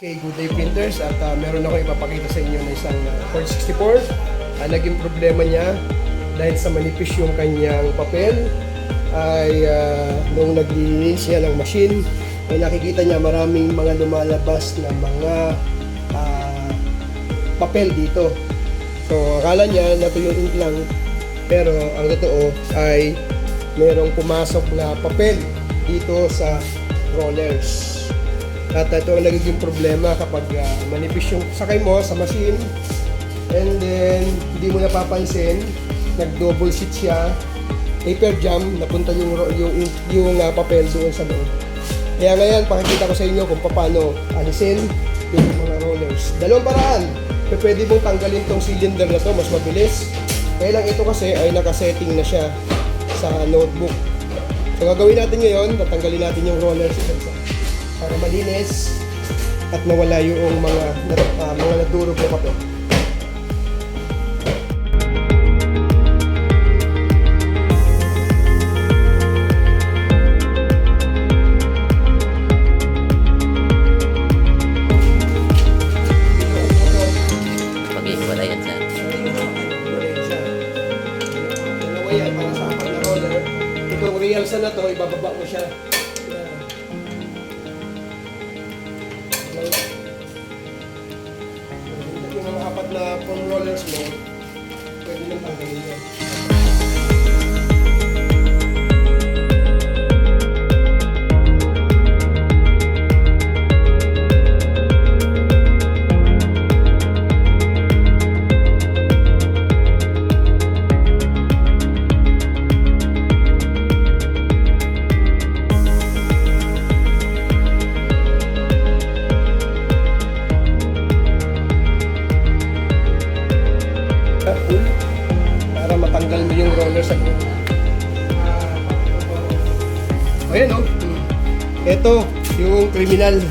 Okay, good day printers at meron ako ipapakita sa inyo na isang Ford 64. Naging problema niya dahil sa manipis yung kanyang papel ay nung naglilinis siya ng machine ay nakikita niya maraming mga lumalabas na mga papel dito. So akala niya natuyo ink lang, pero ang totoo ay merong pumasok na papel dito sa rollers. At ito ang nagiging problema kapag manipis yung sakay mo sa machine and then hindi mo napapansin, nag-double sheet siya, paper jam, napunta yung papel doon sa loob. Kaya ngayon, pakikita ko sa inyo kung paano alisin yung mga rollers. Dalawang paraan. Pwede mong tanggalin tong cylinder na to, mas mabilis. Kaya lang ito kasi ay nakasetting na siya sa notebook. So gagawin natin ngayon, tatanggalin natin yung rollers isa-isa para malinis at nawala yung mga nadurog na papel. Wala yan sir. Dalawa yan para sa apat na roller. Itong realsa na to, ibababa mo siya. Yung mga apat na foam rollers mo, pwede nang tanggalin yan. Para matanggal mo yung roller sa loob. Ayan o. Ito yung criminal.